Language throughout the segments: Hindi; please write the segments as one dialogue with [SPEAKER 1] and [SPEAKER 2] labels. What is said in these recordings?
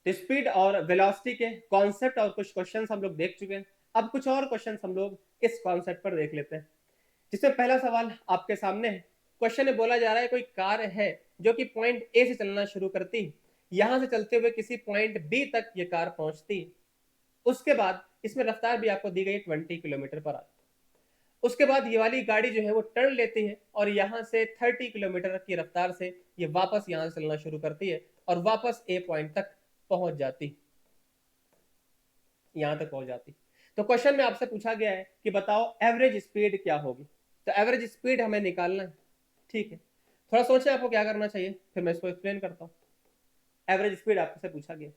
[SPEAKER 1] तो स्पीड और वेलोसिटी के कॉन्सेप्ट और कुछ क्वेश्चंस हम लोग देख चुके हैं। अब कुछ और क्वेश्चंस हम लोग इस कॉन्सेप्ट पर देख लेते हैं, जिसमें पहला सवाल आपके सामने है। क्वेश्चन में बोला जा रहा है कोई कार है जो कि पॉइंट ए से चलना शुरू करती है, यहां से चलते हुए किसी पॉइंट बी तक ये कार पहुंचती है। उसके बाद इसमें रफ्तार भी आपको दी गई है 20 किलोमीटर पर आवर। उसके बाद ये वाली गाड़ी जो है वो टर्न लेती है और यहाँ से 30 किलोमीटर की रफ्तार से ये वापस यहाँ से चलना शुरू करती है और वापस ए पॉइंट तक पहुंच जाती, यहां तक पहुंच जाती। तो क्वेश्चन में आपसे पूछा गया है कि बताओ एवरेज स्पीड क्या होगी। तो एवरेज स्पीड हमें निकालना है, ठीक है। थोड़ा सोचें आपको क्या करना चाहिए, फिर मैं इसको एक्सप्लेन करता हूँ। एवरेज स्पीड आपसे पूछा गया।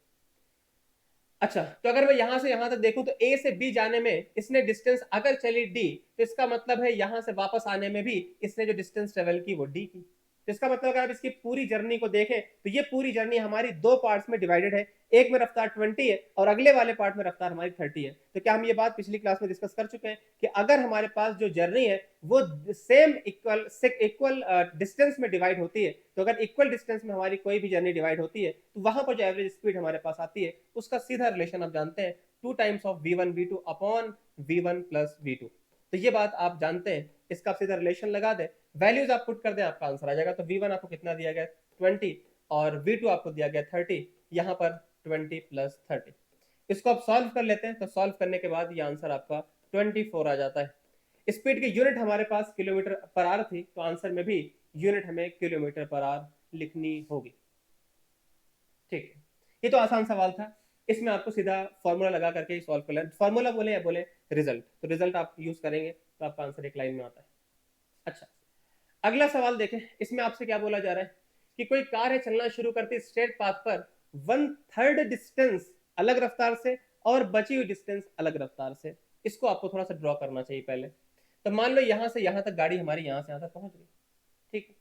[SPEAKER 1] अच्छा, तो अगर मैं यहां से यहां तक देखूं तो ए से बी जाने में इसने डिस्टेंस अगर चली डी, तो इसका मतलब है यहां से वापस आने में भी इसने जो डिस्टेंस ट्रेवल की वो डी की। तो इसका मतलब अगर आप इसकी पूरी जर्नी को देखें तो ये पूरी जर्नी हमारी दो पार्ट्स में डिवाइडेड है। एक में रफ्तार 20 है और अगले वाले पार्ट में रफ्तार हमारी 30 है। तो क्या हम ये बात पिछली क्लास में डिस्कस कर चुके हैं कि अगर हमारे पास जो जर्नी है वो सेम इक्वल डिस्टेंस में डिवाइड होती है, तो अगर इक्वल डिस्टेंस में हमारी कोई भी जर्नी डिवाइड होती है तो वहां पर जो एवरेज स्पीड हमारे पास आती है उसका सीधा रिलेशन आप जानते हैं 2 times of v1 v2 upon v1 plus v2। तो ये बात आप जानते हैं, इसका सीधा रिलेशन लगा दे, वैल्यूज आप पुट कर दें, आपका आंसर आ जाएगा। तो v1 आपको कितना दिया गया 20 और v2 आपको दिया गया 30, यहाँ पर 20 प्लस 30। इसको आप सॉल्व कर लेते हैं, तो सॉल्व करने के बाद ये आंसर आपका 24 आ जाता है। स्पीड की यूनिट हमारे पास किलोमीटर पर आवर थी, तो आंसर में भी यूनिट हमें किलोमीटर पर आवर लिखनी होगी, ठीक है। ये तो आसान सवाल था, इसमें आपको सीधा फॉर्मूला लगा करके सॉल्व कर लेना। फॉर्मूला बोले या बोले रिजल्ट, तो रिजल्ट आप यूज करेंगे तो आपका आंसर एक लाइन में आता है। अच्छा, अगला सवाल देखें। इसमें आपसे क्या बोला जा रहा है कि कोई कार है चलना शुरू करती स्ट्रेट पाथ पर 1/3 डिस्टेंस अलग रफ्तार से और बची हुई डिस्टेंस अलग रफ्तार से। इसको आपको थोड़ा सा ड्रॉ करना चाहिए पहले। तो मान लो यहां से यहां तक गाड़ी हमारी यहां से यहां तक पहुंच गई, ठीक है।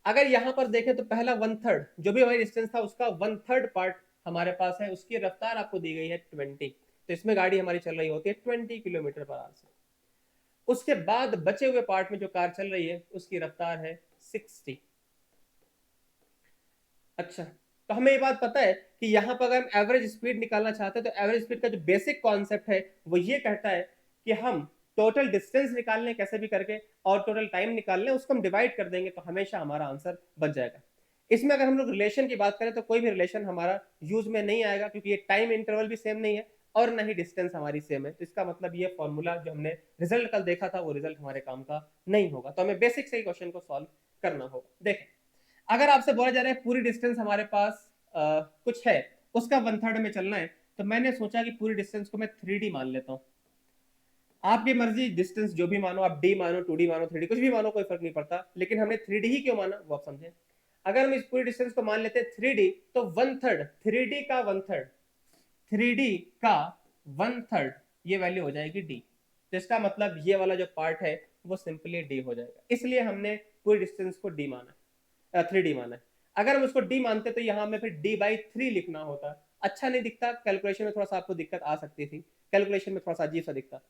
[SPEAKER 1] अगर यहां पर देखें तो पहला 1/3 जो भी हमारी डिस्टेंस था उसका 1/3 पार्ट हमारे पास है, उसकी रफ्तार आपको दी गई है 20। तो इसमें गाड़ी हमारी चल रही होती है 20 किलोमीटर पर आवर से। उसके बाद बचे हुए पार्ट में जो कार चल रही है उसकी रफ्तार है 60। अच्छा, तो हमें ये बात पता है कि यहां पर अगर हम एवरेज स्पीड निकालना चाहते हैं तो एवरेज स्पीड का जो बेसिक कॉन्सेप्ट है वो ये कहता है कि हम टोटल डिस्टेंस निकाल लें कैसे भी करके और टोटल टाइम निकाल लें, उसको हम डिवाइड कर देंगे तो हमेशा हमारा आंसर बच जाएगा। इसमें अगर हम लोग रिलेशन की बात करें तो कोई भी रिलेशन हमारा यूज में नहीं आएगा, क्योंकि ये टाइम इंटरवल भी सेम नहीं है और ना ही डिस्टेंस हमारी सेम है। तो इसका मतलब ये फॉर्मूला जो हमने रिजल्ट कल देखा था वो रिजल्ट हमारे काम का नहीं होगा। तो हमें बेसिक से ही क्वेश्चन को सॉल्व करना होगा। देखें, अगर आपसे बोला जा रहा है पूरी डिस्टेंस हमारे पास कुछ है, उसका 1/3 में चलना है, तो मैंने सोचा कि पूरी डिस्टेंस को मैं 3D मान लेता हूँ। आपकी मर्जी, डिस्टेंस जो भी मानो, आप डी मानो, 2D मानो, 3D कुछ भी मानो, कोई फर्क नहीं पड़ता, लेकिन हमने 3D ही क्यों माना वो आप समझे। अगर हम इस पूरी डिस्टेंस को मान लेते हैं 3D, तो 1/3 3D का 1/3 3D का 1/3 ये वैल्यू हो जाएगी डी। तो इसका मतलब ये वाला जो पार्ट है वो सिंपली डी हो जाएगा, इसलिए हमने पूरी डिस्टेंस को डी माना, 3D माना है। अगर हम उसको डी मानते तो यहाँ में फिर d/3 लिखना होता, अच्छा नहीं दिखता, कैलकुलेशन में थोड़ा सा आपको दिक्कत आ सकती थी, कैलकुलेशन में थोड़ा सा अजीब सा दिखता।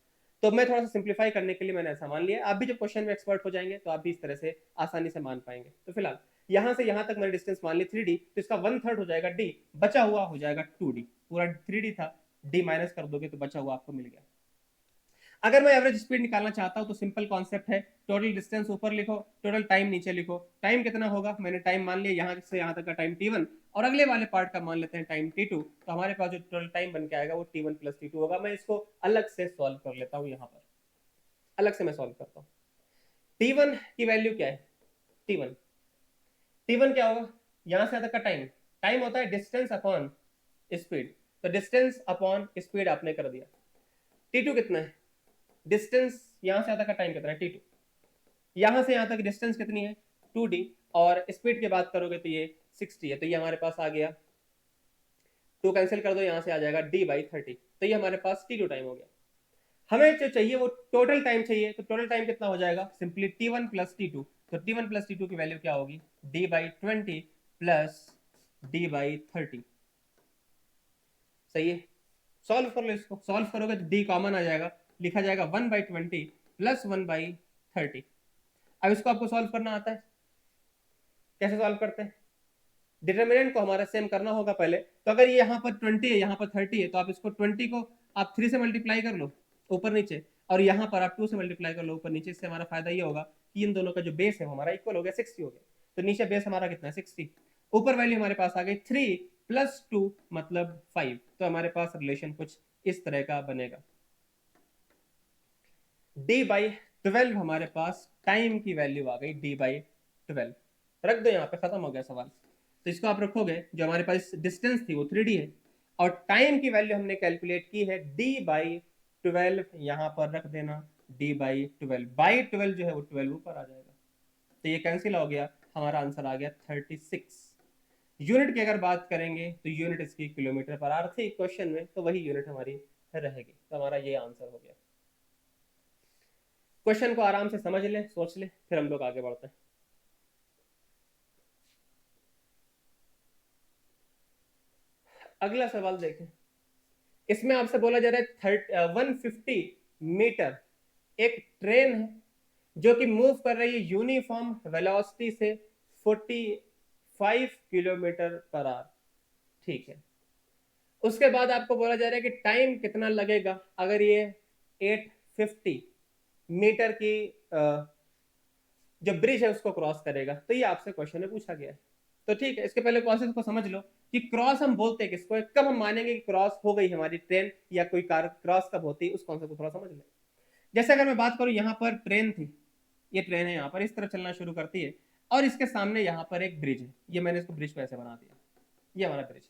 [SPEAKER 1] तो मैं थोड़ा सा सिंप्लीफाई करने के लिए मैंने ऐसा मान लिया। आप भी जब क्वेश्चन में एक्सपर्ट हो जाएंगे तो आप भी इस तरह से आसानी से मान पाएंगे। तो फिलहाल यहाँ से यहाँ तक मैंने डिस्टेंस मान ली 3D, तो इसका 1/3 हो जाएगा डी, बचा हुआ हो जाएगा 2D। पूरा 3D था, डी माइनस कर दोगे तो बचा हुआ आपको मिल गया। अगर मैं एवरेज स्पीड निकालना चाहता हूं तो सिंपल कॉन्सेप्ट है, टोटल डिस्टेंस ऊपर लिखो, टोटल टाइम नीचे लिखो। टाइम कितना होगा, मैंने टाइम मान लिया यहां से यहां तक का टाइम t1 और अगले वाले पार्ट का मान लेते हैं टाइम t2। तो हमारे पास जो टोटल टाइम बन के आएगा वो t1 प्लस t2 होगा। मैं इसको अलग से सॉल्व कर लेता हूं, यहाँ पर अलग से मैं सॉल्व करता हूँ। t1 की वैल्यू क्या है, t1 t1 क्या होगा, यहां से तक का टाइम, टाइम होता है डिस्टेंस अपॉन स्पीड। तो डिस्टेंस अपॉन स्पीड आपने कर दिया। t2 कितना है, डिस्टेंस यहां से यहां तक का टाइम कितना है t2, यहां से यहां तक डिस्टेंस कितनी है 2D, और स्पीड की बात करोगे तो ये 60 है। तो ये हमारे पास आ गया, 2 कैंसिल कर दो, यहां से आ जाएगा d/30। तो ये हमारे पास t2 टाइम हो गया। हमें जो चाहिए वो टोटल टाइम चाहिए, तो टोटल टाइम कितना हो जाएगा, सिंपली t1 प्लस t2। तो t1 प्लस t2 की वैल्यू क्या होगी, d/20 प्लस d/30। सही है, सॉल्व कर लो इसको, सॉल्व करोगे तो d कॉमन आ जाएगा, लिखा जाएगा 1/20 प्लस 1/30। अब इसको आपको सॉल्व करना आता है, कैसे सॉल्व करते हैं, डिटर्मिनेंट को हमारा सेम करना होगा पहले। तो अगर ये यहाँ पर 20 है, यहाँ पर 30 है, तो आप इसको 20 को आप 3 से मल्टीप्लाई कर लो ऊपर नीचे, और यहाँ पर आप 2 से मल्टीप्लाई कर लो ऊपर नीचे। इससे हमारा फायदा ये होगा कि इन दोनों का जो बेस है वो हमारा इक्वल हो गया, 60 हो गया। तो नीचे बेस हमारा कितना है, 60। ऊपर वैल्यू हमारे पास आ गई 3 + 2 मतलब 5। तो हमारे पास रिलेशन कुछ इस तरह का बनेगा। D/12 हमारे पास टाइम की वैल्यू आ गई, D/12 रख दो यहाँ पे, खत्म हो गया सवाल। तो इसको आप रखोगे, जो हमारे पास डिस्टेंस थी वो 3D है, और टाइम की वैल्यू हमने कैलकुलेट की है D/12, यहाँ पर रख देना D/12 जो है वो 12 ऊपर आ जाएगा, तो ये कैंसिल हो गया, हमारा आंसर आ गया 36। यूनिट की अगर बात करेंगे तो यूनिट इसकी किलोमीटर पर आवर थी क्वेश्चन में, तो वही यूनिट हमारी रहेगी। तो हमारा ये आंसर हो गया। क्वेश्चन को आराम से समझ ले, सोच ले, फिर हम लोग आगे बढ़ते हैं। अगला सवाल देखें। इसमें आपसे बोला जा रहा है 150 मीटर एक ट्रेन है जो कि मूव कर रही है यूनिफॉर्म वेलोसिटी से 45 किलोमीटर पर आवर। ठीक है, उसके बाद आपको बोला जा रहा है कि टाइम कितना लगेगा अगर ये 850 मीटर की जो ब्रिज है उसको क्रॉस करेगा। तो ये आपसे क्वेश्चन में पूछा गया है। तो ठीक है, इसके पहले प्रोसेस को समझ लो कि क्रॉस हम बोलते हैं किसको, कब हम मानेंगे कि क्रॉस हो गई हमारी ट्रेन या कोई कार, क्रॉस कब होती है उस कॉन्सेप्ट को थोड़ा समझ ले। जैसे अगर मैं बात करूं, यहाँ पर ट्रेन थी, ये ट्रेन है, यहाँ पर इस तरह चलना शुरू करती है, और इसके सामने यहाँ पर एक ब्रिज है, ये मैंने इसको ब्रिज को ऐसे बना दिया, ये हमारा ब्रिज।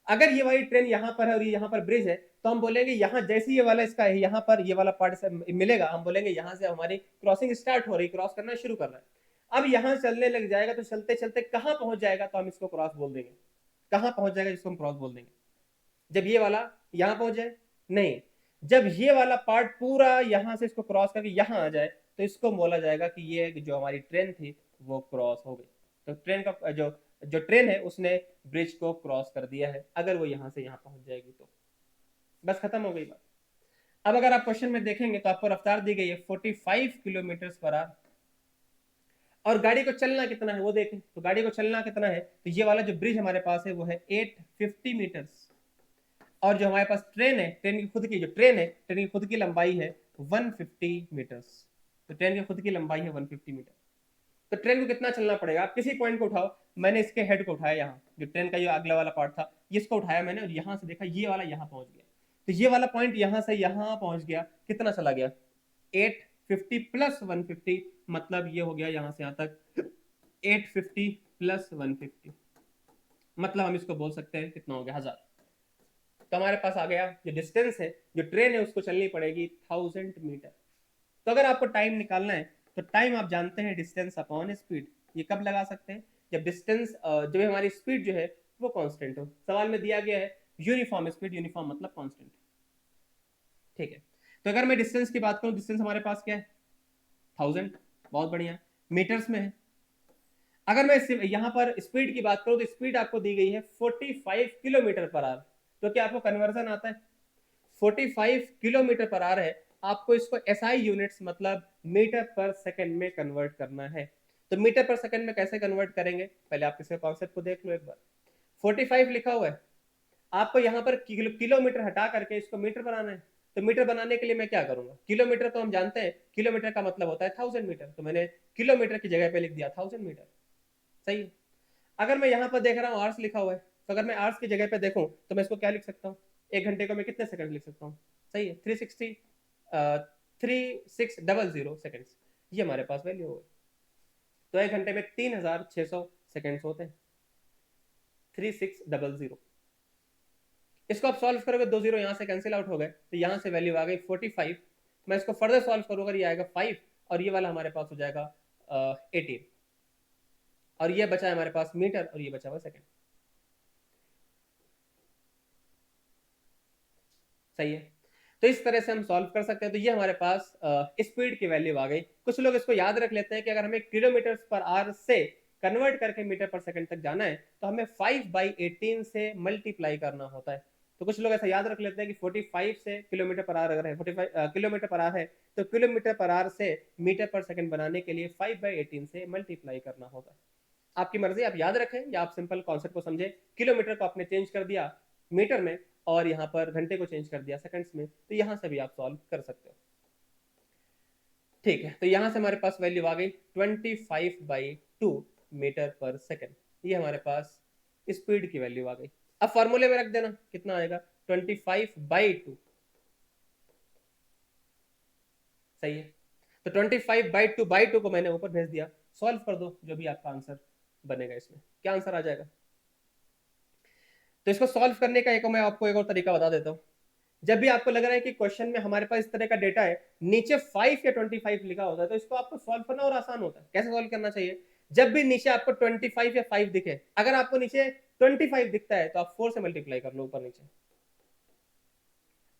[SPEAKER 1] अगर ये वाली ट्रेन यहाँ पर है और ये यहाँ पर ब्रिज है, तो हम बोलेंगे यहाँ जैसे ये वाला इसका है, यहाँ पर ये वाला पार्ट से मिलेगा, हम बोलेंगे यहाँ से हमारी क्रॉसिंग स्टार्ट हो रही, क्रॉस करना शुरू कर रहा है। अब यहाँ चलने लग जाएगा, तो चलते चलते कहाँ पहुंच जाएगा, तो हम इसको क्रॉस बोल देंगे। कहाँ पहुंच जाएगा जिसको हम क्रॉस बोल देंगे, जब ये वाला यहाँ पहुंच जाए, नहीं, जब ये वाला पार्ट पूरा यहाँ से इसको क्रॉस करके यहाँ आ जाए, तो इसको बोला जाएगा कि ये जो हमारी ट्रेन थी वो क्रॉस हो गई। तो ट्रेन का जो ट्रेन है उसने ब्रिज को क्रॉस कर दिया है, अगर वो यहाँ से यहाँ पहुंच जाएगी तो बस खत्म हो गई बात। अब अगर आप क्वेश्चन में देखेंगे तो आपको रफ्तार दी गई है 45 किलोमीटर पर आवर, और गाड़ी को चलना कितना है वो देखें। तो गाड़ी को चलना कितना है, तो ये वाला जो ब्रिज हमारे पास है वो है 850 मीटर्स, और जो हमारे पास ट्रेन है, ट्रेन की खुद की जो ट्रेन है, ट्रेन की खुद की लंबाई है 150 मीटर्स। तो ट्रेन की खुद की लंबाई है 150 मीटर। तो ट्रेन को कितना चलना पड़ेगा, आप किसी पॉइंट को उठाओ, मैंने इसके हेड को उठाया, यहाँ जो ट्रेन का ये अगला वाला पार्ट था इसको उठाया मैंने, और यहाँ से देखा ये वाला यहाँ पहुंच गया, तो ये वाला पॉइंट यहाँ से यहाँ पहुंच गया, कितना चला गया, 850 + 150, मतलब ये हो गया यहाँ से यहाँ तक 850 + 150, मतलब हम इसको बोल सकते हैं कितना हो गया, 1000। तो हमारे पास आ गया जो डिस्टेंस है, जो ट्रेन है उसको चलनी पड़ेगी 1000 मीटर। तो अगर आपको टाइम निकालना है, तो टाइम आप जानते हैं डिस्टेंस अपॉन स्पीड। ये कब लगा सकते हैं, जब डिस्टेंस जब हमारी स्पीड जो है वो कांस्टेंट हो। सवाल में दिया गया है यूनिफॉर्म स्पीड, यूनिफॉर्म मतलब कांस्टेंट। ठीक है, तो अगर मैं डिस्टेंस की बात करूं, डिस्टेंस हमारे पास क्या है, 1000, बहुत बढ़िया, मीटर्स में है। अगर मैं यहाँ पर स्पीड की बात करूं, तो स्पीड आपको दी गई है 45 किलोमीटर पर आवर। तो क्या आपको कन्वर्जन आता है, 45 किलोमीटर पर आवर है, आपको इसको एसआई यूनिट्स मतलब मीटर पर सेकंड में कन्वर्ट करना है। तो मीटर पर सेकंड में कैसे कन्वर्ट करेंगे, पहले आप इसके कॉन्सेप्ट को देख लो एक बार। 45 लिखा हुआ है, आपको यहाँ पर किलोमीटर हटा करके इसको मीटर बनाना है। तो मीटर बनाने के लिए मैं क्या करूंगा, किलोमीटर तो हम जानते हैं, किलोमीटर का मतलब होता है 1000 मीटर, तो मैंने किलोमीटर की जगह पे लिख दिया 1000 मीटर। सही है। अगर मैं यहाँ पर देख रहा हूँ आवर्स लिखा हुआ है, तो अगर मैं आवर्स की जगह पे देखूं तो मैं इसको क्या लिख सकता हूँ, एक घंटे को मैं कितने सेकंड लिख सकता हूँ, सही है, 3600 सेकंड्स, ये हमारे पास वैल्यू होगी। तो एक घंटे में 3600 सेकंड्स होते हैं, 3600। इसको आप सॉल्व करोगे, 2 जीरो यहाँ से कैंसिल आउट हो गए, तो यहाँ से वैल्यू आ गई 45। मैं इसको फर्दर सॉल्व करूंगा, ये आएगा 5, और ये वाला हमारे पास हो जाएगा 18, और ये बचा है हमारे पास मीटर, और ये बचा हुआ सेकंड। सही है, तो इस तरह से हम सॉल्व कर सकते हैं। तो ये हमारे पास स्पीड की वैल्यू आ गई। कुछ लोग इसको याद रख लेते हैं कि अगर हमें किलोमीटर पर आवर से कन्वर्ट करके मीटर पर सेकंड तक जाना है, तो हमें 5/18 से मल्टीप्लाई करना होता है। तो कुछ लोग ऐसा याद रख लेते हैं कि 45 से किलोमीटर पर आवर अगर है, 45 किलोमीटर पर आवर है, तो किलोमीटर पर आवर से मीटर पर सेकंड बनाने के लिए 5/18 से मल्टीप्लाई करना होगा। आपकी मर्जी, आप याद रखें या आप सिंपल कॉन्सेप्ट को समझें। किलोमीटर को आपने चेंज कर दिया मीटर में और यहाँ पर घंटे को चेंज कर दिया सेकंड्स में, तो यहाँ से भी आप सॉल्व कर सकते हो। ठीक है, तो यहाँ से हमारे पास वैल्यू आ गई 25/2 मीटर पर सेकेंड, ये हमारे पास स्पीड की वैल्यू आ गई। अब फॉर्मूले में रख देना, कितना आएगा 25/2, सही है। तो 25/2 को मैंने ऊपर भेज दिया, सॉल्व कर दो, जो भी आपका आंसर बनेगा इसमें क्या आंसर आ जाएगा। तो इसको सॉल्व करने का मैं आपको एक और तरीका बता देता हूँ। जब भी आपको लग रहा है कि क्वेश्चन में हमारे पास इस तरह का डेटा है, नीचे 5 या 25 लिखा होता है, तो इसको आपको सॉल्व करना और आसान होता है। कैसे सॉल्व करना चाहिए, जब भी नीचे आपको 25 या 5 दिखे, अगर आपको नीचे 25 दिखता है तो आप 4 से मल्टीप्लाई कर लो ऊपर नीचे।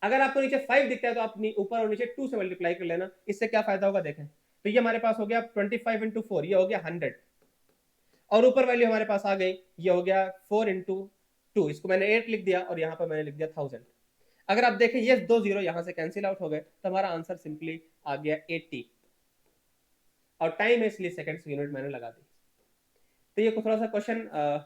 [SPEAKER 1] अगर आपको नीचे 5 दिखता है तो आप ऊपर और नीचे 2 से मल्टीप्लाई कर लेना। इससे क्या फायदा होगा देखें, तो ये हमारे पास हो गया 25 × 4, ये हो गया 100, और ऊपर वैल्यू हमारे पास आ गई, ये हो गया 4 × 2, इसको मैंने 8 लिख दिया और यहाँ पर मैंने लिख दिया 1000। अगर आप देखें ये 2 जीरो यहां से कैंसिल आउट हो गए, तो हमारा आंसर सिंपली आ गया 80, और टाइम है इसलिए सेकंड्स यूनिट मैंने लगा दी। तो ये थोड़ा सा क्वेश्चन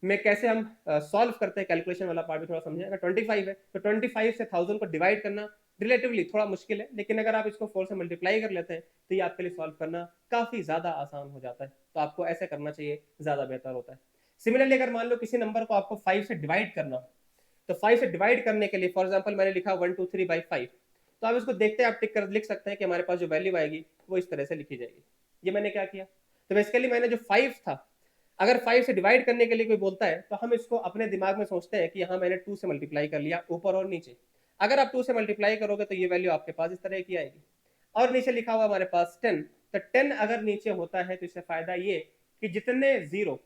[SPEAKER 1] में कैसे हम सॉल्व करते हैं, कैलकुलेशन वाला पार्ट भी थोड़ा समझें। अगर 25 है तो 25 से 1000 को डिवाइड करना रिलेटिवली थोड़ा मुश्किल है, लेकिन अगर आप इसको 4 से मल्टीप्लाई कर लेते हैं तो ये आपके लिए सॉल्व करना काफी ज्यादा आसान हो जाता है। तो आपको ऐसे करना चाहिए, ज्यादा बेहतर होता है। सिमिलरली अगर मान लो किसी नंबर को आपको 5 से डिवाइड करना हो, तो 5 से डिवाइड करने के लिए फॉर एग्जांपल मैंने लिखा 123/5, तो आप इसको देखते हैं, आप टिक कर लिख सकते हैं कि हमारे पास जो वैल्यू आएगी वो इस तरह से लिखी जाएगी। ये मैंने क्या किया, तो बेसिकली मैंने जो 5 था, अगर 5 से डिवाइड करने के लिए कोई बोलता है तो हम इसको अपने दिमाग में सोचते हैं कि यहाँ मैंने 2 से मल्टीप्लाई कर लिया ऊपर और नीचे। अगर आप 2 से मल्टीप्लाई करोगे तो ये वैल्यू आपके पास इस तरह की आएगी। और नीचे लिखा हुआ हमारे पास 10, तो 10 अगर नीचे होता है तो इससे फायदा ये कि जितने जीरो,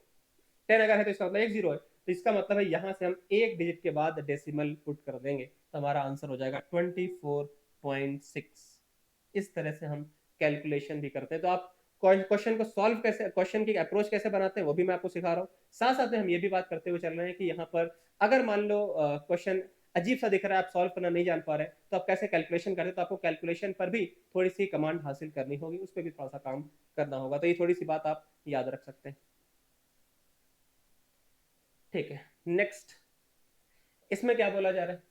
[SPEAKER 1] 10 अगर है तो इसका मतलब एक जीरो है, तो इसका मतलब है यहाँ से हम एक डिजिट के बाद डेसिमल पुट कर देंगे, तो हमारा आंसर हो जाएगा 24.6। इस तरह से हम कैलकुलेशन भी करते हैं। तो आप क्वेश्चन को सॉल्व कैसे, क्वेश्चन की अप्रोच कैसे बनाते हैं वो भी मैं आपको सिखा रहा हूँ। साथ साथ में हम ये भी बात करते हुए चल रहे हैं कि यहाँ पर अगर मान लो क्वेश्चन अजीब सा दिख रहा है, आप सॉल्व करना नहीं जान पा रहे, तो आप कैसे कैलकुलेशन करते, तो आपको कैलकुलेशन पर भी थोड़ी सी कमांड हासिल करनी होगी, उस पर भी थोड़ा सा काम करना होगा। तो ये थोड़ी सी बात आप याद रख सकते हैं। ठीक है, नेक्स्ट इसमें क्या बोला जा रहा है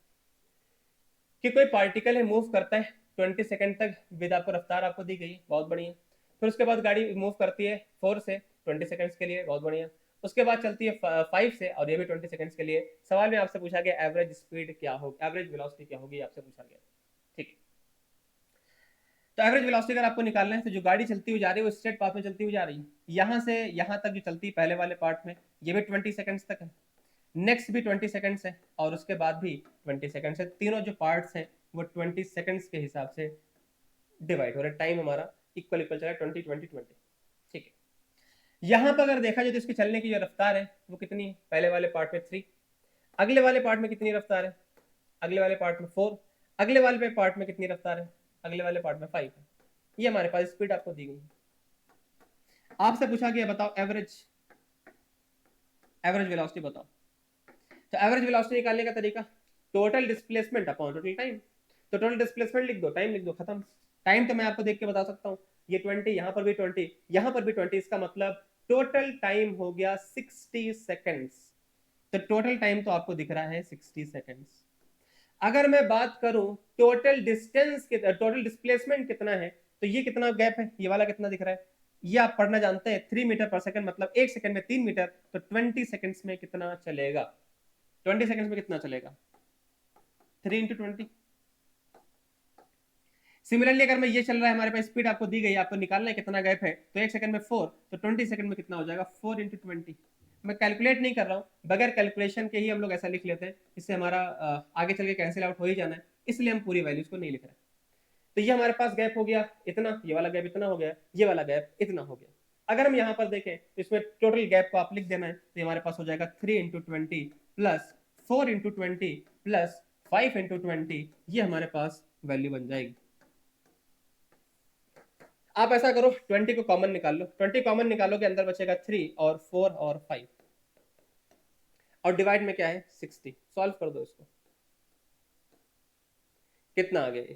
[SPEAKER 1] कि कोई पार्टिकल है मूव करता है 20 सेकंड तक विद, आपको रफ्तार आपको दी गई है, बहुत बढ़िया। फिर उसके बाद गाड़ी मूव करती है 4 से 20 सेकंड्स के लिए, बहुत बढ़िया। उसके बाद चलती है 5 से, और ये भी 20 सेकंड्स के लिए। सवाल में आपसे पूछा गया एवरेज स्पीड क्या होगी, एवरेज वेलोसिटी क्या होगी, आपसे पूछा गया। ठीक, तो एवरेज वेलोसिटी अगर आपको निकालना है, तो जो गाड़ी चलती हुई जा रही है वो स्ट्रेट पाथ में चलती हुई जा रही है, यहाँ से यहाँ तक जो चलती है पहले वाले पार्ट में, ये भी 20 सेकंड्स तक है, नेक्स्ट भी 20 सेकंड्स है, और उसके बाद भी 20 सेकंड्स है। तीनों जो पार्ट्स हैं वो 20 सेकंड्स के हिसाब से डिवाइड हो रहा है। टाइम हमारा इक्वल इक्वल चला है 20-20-20। ठीक है, यहां पर अगर देखा जाए तो इसकी चलने की जो रफ्तार है वो कितनी है, पहले वाले पार्ट में 3, अगले वाले पार्ट में कितनी रफ्तार है, अगले वाले पार्ट में 4, अगले वाले पार्ट में कितनी रफ्तार है, अगले वाले पार्ट में 5 है। ये हमारे पास स्पीड आपको दी गई है। आपसे पूछा गया बताओ एवरेज वेलोसिटी बताओ। तो एवरेज वेलोसिटी निकालने का तरीका, total displacement upon total time. तो टोटल डिस्प्लेसमेंट लिख दो, टाइम लिख दो, खत्म। टाइम तो मैं आपको देख के बता सकता हूँ, ये 20, यहाँ पर भी 20, यहाँ पर भी 20, इसका मतलब टोटल टाइम हो गया 60 सेकंड्स। तो टोटल टाइम तो आपको दिख रहा है 60 सेकंड्स। अगर मैं बात करूं टोटल डिस्टेंस, टोटल डिस्प्लेसमेंट कितना है, तो ये कितना गैप है, ये वाला कितना दिख रहा है, ये आप पढ़ना जानते हैं, 3 मीटर पर सेकंड, मतलब एक सेकंड में 3 मीटर, तो 20 सेकंड्स में कितना चलेगा, 20 सेकंड्स में कितना चलेगा, 3 × 20। सिमिलरली अगर मैं ये चल रहा है, हमारे पास स्पीड आपको दी गई है, आपको निकालना है कितना गैप है, तो एक सेकंड में 4, तो 20 सेकंड में कितना हो जाएगा, 4 × 20। मैं कैलकुलेट नहीं कर रहा हूँ, बगैर कैलकुलेशन के ही हम लोग ऐसा लिख लेते हैं, इससे हमारा आगे चल के कैंसिल आउट हो ही जाना है, इसलिए हम पूरी वैल्यूज को नहीं लिख रहे। तो ये हमारे पास गैप हो गया इतना, ये वाला गैप इतना हो गया, ये वाला गैप इतना हो गया। अगर हम यहाँ पर देखें तो इसमें टोटल गैप को आप लिख देना है, तो हमारे पास हो जाएगा 3 × 20 प्लस 4 × 20 प्लस 5 × 20, ये हमारे पास वैल्यू बन जाएगी। आप ऐसा करो 20 को कॉमन निकाल लो, 20 कॉमन निकालोगे अंदर बचेगा 3 और 4 और 5, और डिवाइड में क्या है 60। सॉल्व कर दो इसको, कितना आ गया,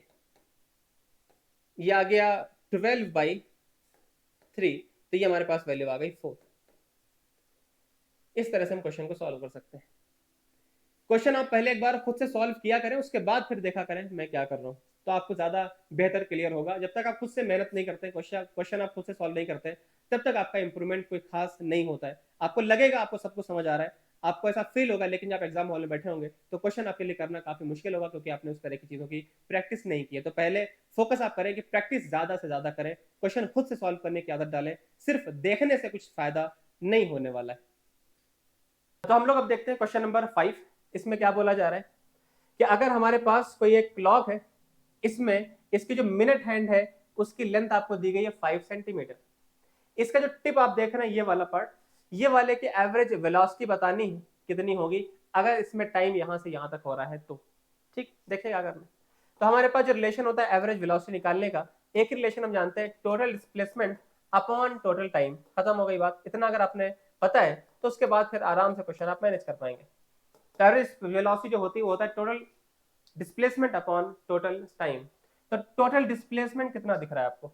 [SPEAKER 1] ये आ गया 12/3, तो ये हमारे पास वैल्यू आ गई 4। इस तरह से हम क्वेश्चन को सॉल्व कर सकते हैं। क्वेश्चन आप पहले एक बार खुद से सॉल्व किया करें, उसके बाद फिर देखा करें मैं क्या कर रहा हूँ, तो आपको ज्यादा बेहतर क्लियर होगा। जब तक आप खुद से मेहनत नहीं करते, क्वेश्चन आप खुद से सॉल्व नहीं करते, तब तक आपका इंप्रूवमेंट कोई खास नहीं होता है। आपको लगेगा आपको सब कुछ समझ आ रहा है, आपको ऐसा फील होगा, लेकिन जब आप एग्जाम हॉल में बैठे होंगे तो क्वेश्चन आपके लिए करना काफी मुश्किल होगा, क्योंकि आपने उस तरह की चीजों की प्रैक्टिस नहीं की है। तो पहले फोकस आप करें कि प्रैक्टिस ज्यादा से ज्यादा करें, क्वेश्चन खुद से सॉल्व करने की आदत डालें। सिर्फ देखने से कुछ फायदा नहीं होने वाला है। तो हम लोग अब देखते हैं क्वेश्चन नंबर 5। इसमें क्या बोला जा रहा है कि अगर हमारे पास कोई एक क्लॉक है, इसमें इसकी जो मिनट हैंड है उसकी लेंथ आपको दी गई है 5 सेंटीमीटर। इसका जो टिप आप देख रहे हैं ये वाला पार्ट, ये वाले की एवरेज वेलोसिटी बतानी है कितनी होगी अगर इसमें टाइम यहां से यहां तक हो रहा है तो। ठीक, देखिए क्या करना है। तो हमारे पास जो रिलेशन होता है एवरेज वेलोसिटी निकालने का, एक रिलेशन हम जानते हैं, total displacement upon total time. खत्म हो गई बात। इतना अगर आपने पता है तो उसके बाद फिर आराम से क्वेश्चन आप मैनेज कर पाएंगे। एवरेज वेलोसिटी जो होती है वो होता है total displacement upon total time. तो टोटल डिस्प्लेसमेंट कितना दिख रहा है आपको?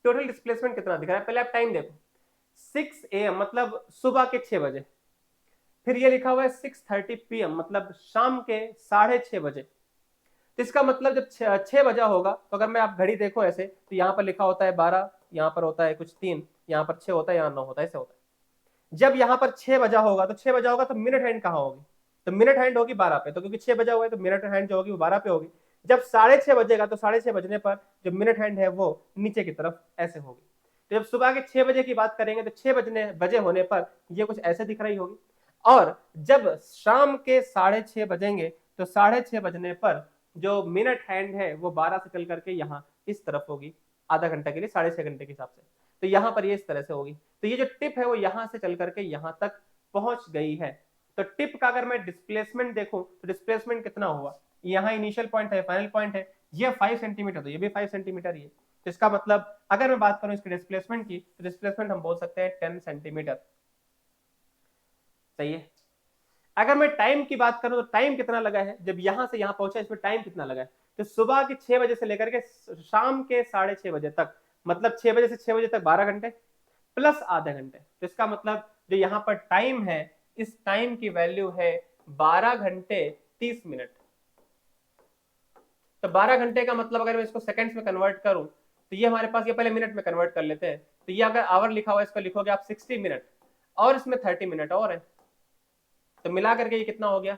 [SPEAKER 1] टोटल डिस्प्लेसमेंट कितना दिख रहा है? पहले आप टाइम देखो, 6 AM मतलब सुबह के 6 बजे। फिर ये लिखा हुआ है 6:30 PM मतलब शाम के 6:30 बजे। तो इसका मतलब जब 6 बजा होगा, तो अगर मैं आप घड़ी देखो ऐसे, तो यहाँ पर लिखा होता है 12, यहाँ पर होता है कुछ 3, यहाँ पर 6 होता है, यहाँ 9 होता है, ऐसे होता है। जब यहाँ पर 6 बजा होगा, तो 6 बजा होगा तो मिनट हैंड कहाँ होगी? तो मिनट हैंड होगी 12 पे। तो क्योंकि 6 बजा हुआ है तो मिनट हैंड जो होगी वो 12 पे होगी। जब 6:30 बजेगा तो 6:30 बजने पर जो मिनट हैंड है वो नीचे की तरफ ऐसे होगी। तो जब सुबह के 6 बजे की बात करेंगे तो 6 बजे होने पर ये कुछ ऐसे दिख रही होगी। और जब शाम के 6:30 बजेंगे तो 6:30 बजने पर जो मिनट हैंड है वो 12 से चल करके यहाँ इस तरफ होगी, आधा घंटा के लिए 6.5 घंटे के हिसाब से। तो यहाँ पर ये इस तरह से होगी। तो ये जो टिप है वो यहाँ से चल करके यहाँ तक पहुंच गई है। तो टिप का अगर मैं डिस्प्लेसमेंट देखूं तो डिस्प्लेसमेंट कितना हुआ? यहाँ इनिशियल पॉइंट है, फाइनल पॉइंट है, ये 5 सेंटीमीटर, तो ये भी 5 सेंटीमीटर ही है। तो इसका मतलब अगर मैं बात करूं इसके डिस्प्लेसमेंट की, तो डिस्प्लेसमेंट हम बोल सकते हैं 10 सेंटीमीटर। सही है। अगर मैं टाइम की बात करूं तो टाइम कितना लगा है जब यहां से यहां पहुंचा, इसमें टाइम कितना लगा है? तो सुबह के 6 बजे से लेकर के शाम के 6:30 बजे तक, मतलब 6 बजे से 6 बजे तक 12 घंटे प्लस आधे घंटे। तो इसका मतलब जो यहाँ पर टाइम है, इस टाइम की वैल्यू है 12 घंटे 30 मिनट। तो 12 घंटे का मतलब अगर मैं इसको सेकंड्स में कन्वर्ट करूं तो ये हमारे पास, ये पहले मिनट में कन्वर्ट कर लेते हैं। तो ये अगर आवर लिखा हुआ है, इसको लिखोगे आप 60 मिनट, और इसमें 30 मिनट और है, तो मिला करके ये कितना हो गया?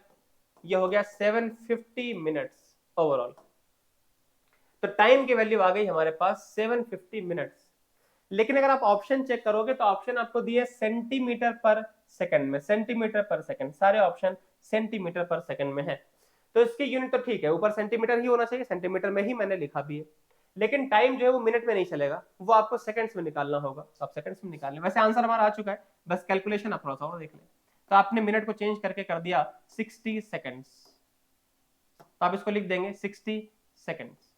[SPEAKER 1] ये हो गया 750 मिनट्स ओवरऑल। तो टाइम की वैल्यू आ गई हमारे पास 750 मिनट्स। लेकिन अगर आप ऑप्शन चेक करोगे तो ऑप्शन आपको दिए सेंटीमीटर पर सेकंड में, सेंटीमीटर पर सेकंड, सारे ऑप्शन सेंटीमीटर पर सेकंड में है। तो इसकी यूनिट तो ठीक है, ऊपर सेंटीमीटर ही होना चाहिए, सेंटीमीटर में ही मैंने लिखा भी है। लेकिन टाइम जो है वो मिनट में नहीं चलेगा, वो आपको सेकंड्स में निकालना होगा। तो आप सेकंड्स में निकाल लें। वैसे आंसर हमारा आ चुका है, बस कैलकुलेशन आप थोड़ा सा और देख लें। तो आपने मिनट को चेंज करके कर दिया 60 सेकंड्स, तो आप इसको लिख देंगे 60 सेकंड्स।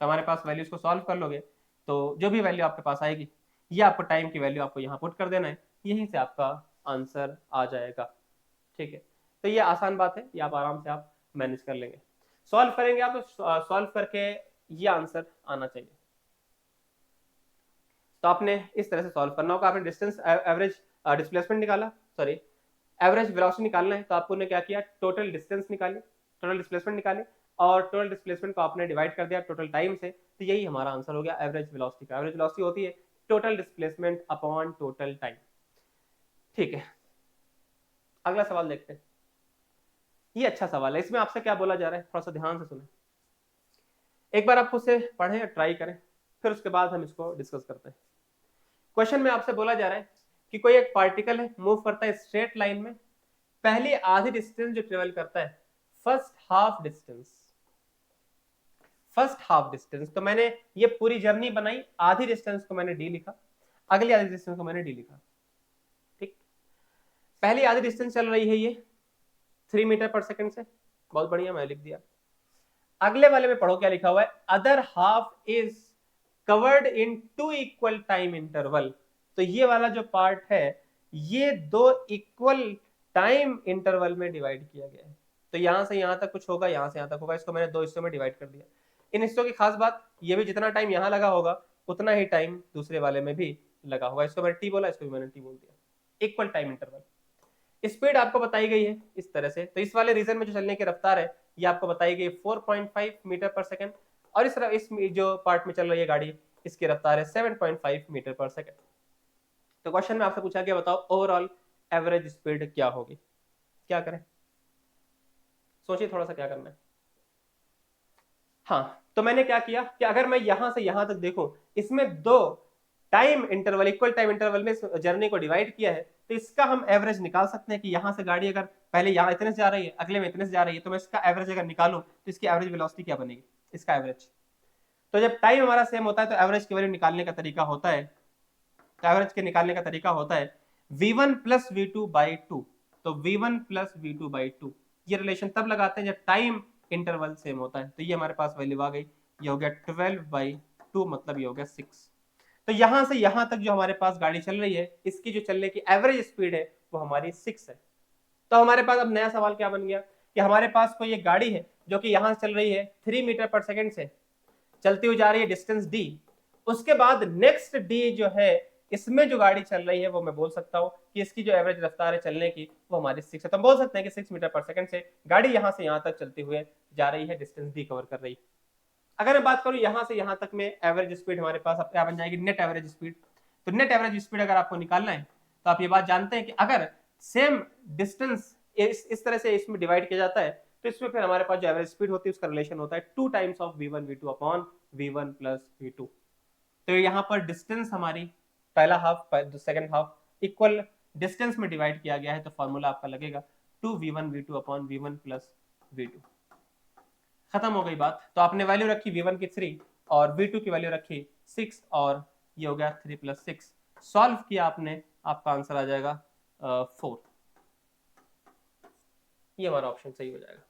[SPEAKER 1] तो हमारे पास वैल्यूज को सॉल्व कर लोगे तो जो भी वैल्यू आपके पास आएगी, ये आपको टाइम की वैल्यू आपको यहाँ पुट कर देना है, यहीं से आपका आंसर आ जाएगा। ठीक है, तो ये आसान बात है, ये आप आराम से आप मैनेज कर लेंगे। सॉल्व करेंगे आप तो सॉल्व करके ये आंसर आना चाहिए। तो आपने इस तरह से सॉल्व करना होगा। आपने डिस्टेंस एवरेज डिस्प्लेसमेंट निकाला, सॉरी एवरेज वेलोसिटी निकालना है, तो आपको ने क्या किया? टोटल डिस्टेंस निकाली, टोटल डिस्प्लेसमेंट निकाली, और टोटल डिस्प्लेसमेंट को आपने डिवाइड कर दिया टोटल टाइम से। तो यही हमारा आंसर हो गया एवरेज वेलोसिटी का। एवरेज वेलोसिटी होती है total displacement upon total time. ठीक है, अगला सवाल देखते हैं। ये अच्छा सवाल है, इसमें आपसे क्या बोला जा रहा है, थोड़ा सा ध्यान से सुने। एक बार आप खुद से पढ़ें, ट्राई करें, फिर उसके बाद हम इसको डिस्कस करते हैं। क्वेश्चन में आपसे बोला जा रहा है कि कोई एक पार्टिकल है, मूव करता है स्ट्रेट लाइन में, पहली आधी डिस्टेंस जो ट्रेवल करता है, first half distance, first half distance. तो मैंने ये पूरी जर्नी बनाई, आधी डिस्टेंस को मैंने डी लिखा, अगली आधी डिस्टेंस को मैंने डी लिखा। ठीक, पहली आधी डिस्टेंस चल रही है ये 3 मीटर पर सेकंड से, बहुत बढ़िया, मैं लिख दिया। अगले वाले में पढ़ो क्या लिखा हुआ है, other half is covered in 2 equal time interval. तो ये वाला जो पार्ट है ये 2 इक्वल टाइम इंटरवल में डिवाइड किया गया है। तो यहां से यहां तक कुछ होगा, यहां से यहां तक होगा, इसको मैंने 2 हिस्सों में डिवाइड कर दिया। इन हिस्सों की खास बात ये भी, जितना टाइम यहां लगा होगा उतना ही टाइम दूसरे वाले में भी लगा होगा। इसको मैंने टी बोला, इसको भी मैंने टी बोल दिया, इक्वल टाइम इंटरवल। स्पीड आपको बताई गई है इस तरह से, तो इस वाले रीजन में जो चलने की रफ्तार है ये आपको बताई गई 4.5 मीटर पर सेकंड, और इस जो पार्ट में चल रही है गाड़ी इसकी रफ्तार है 7.5 मीटर पर सेकंड। तो क्वेश्चन में आपसे पूछा गया बताओ ओवरऑल एवरेज स्पीड क्या होगी, क्या करें, सोचिए थोड़ा सा क्या करना है। हाँ, तो मैंने क्या किया कि अगर मैं यहां से यहां तक देखूं, इसमें दो time interval, equal time interval में जर्नी को डिवाइड किया है, तो इसका हम एवरेज निकाल सकते हैं कि यहां से गाड़ी अगर पहले यहाँ इतने से जा रही है, अगले में इतने से जा रही है, तो मैं इसका एवरेज अगर निकालूं तो इसकी एवरेज वेलोसिटी क्या बनेगी, इसका एवरेज। तो जब टाइम हमारा सेम होता है तो एवरेज की वैल्यू निकालने का तरीका होता है, एवरेज के निकालने का तरीका होता है v1 plus V two by two. तो v1 plus V two by two, ये रिलेशन तब लगाते हैं जब टाइम इंटरवल सेम होता है। तो ये हमारे पास वैल्यू आ गई, ये हो गया 12/2, मतलब ये हो गया 6। तो यहां से यहां तक जो हमारे पास गाड़ी चल रही है इसकी जो चलने की एवरेज स्पीड है वो हमारी 6 है। तो हमारे पास अब नया सवाल क्या बन गया कि हमारे पास कोई एक गाड़ी है जो कि यहां से चल रही है 3 मीटर पर सेकंड से, चलती हुई जा रही है डिस्टेंस डी। उसके बाद नेक्स्ट डी जो है, इसमें जो गाड़ी चल रही है वो मैं बोल सकता हूँ कि इसकी जो एवरेज रफ्तार है चलने की वो हमारी 6 है। तो हम बोल सकते हैं कि 6 मीटर पर सेकंड से गाड़ी यहां से यहां तक चलते हुए जा रही है, डिस्टेंस डी कवर कर रही है। अगर मैं बात करूं यहां से यहां तक में एवरेज स्पीड हमारे पास अब क्या बन जाएगी, नेट एवरेज स्पीड। तो नेट एवरेज स्पीड अगर आपको निकालना है तो आप ये बात जानते हैं कि अगर सेम डिस्टेंस इस तरह से इसमें डिवाइड किया जाता है तो इसमें फिर हमारे पास जो एवरेज स्पीड होती है उसका रिलेशन होता है 2 times of v1 v2 upon v1 plus v2। तो यहाँ पर डिस्टेंस हमारी पहला half second half equal distance में डिवाइड किया गया है, तो फॉर्मूला आपका लगेगा 2v1 v2 upon v1 plus v2। खत्म हो गई बात। तो आपने वैल्यू रखी v1 की 3 और v2 की वैल्यू रखी 6, और ये हो गया 3 प्लस 6। सॉल्व किया आपने, आपका आंसर आ जाएगा 4। ये हमारा ऑप्शन सही हो जाएगा।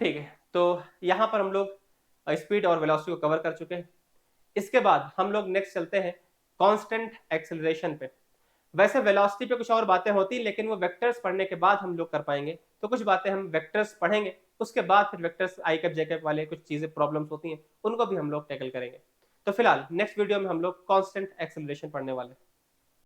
[SPEAKER 1] ठीक है, तो यहां पर हम लोग स्पीड और वेलोसिटी को कवर कर चुके हैं। इसके बाद हम लोग नेक्स्ट चलते हैं कांस्टेंट एक्सेलरेशन पे। वैसे वेलोसिटी पे कुछ और बातें होती लेकिन वो वेक्टर्स पढ़ने के बाद हम लोग कर पाएंगे, तो कुछ बातें हम वेक्टर्स पढ़ेंगे, उसके बाद फिर वेक्टर्स आई कैप जे कैप वाले कुछ चीजें प्रॉब्लम्स होती हैं उनको भी हम लोग टैकल करेंगे। तो फिलहाल नेक्स्ट वीडियो में हम लोग कांस्टेंट एक्सेलरेशन पढ़ने वाले हैं।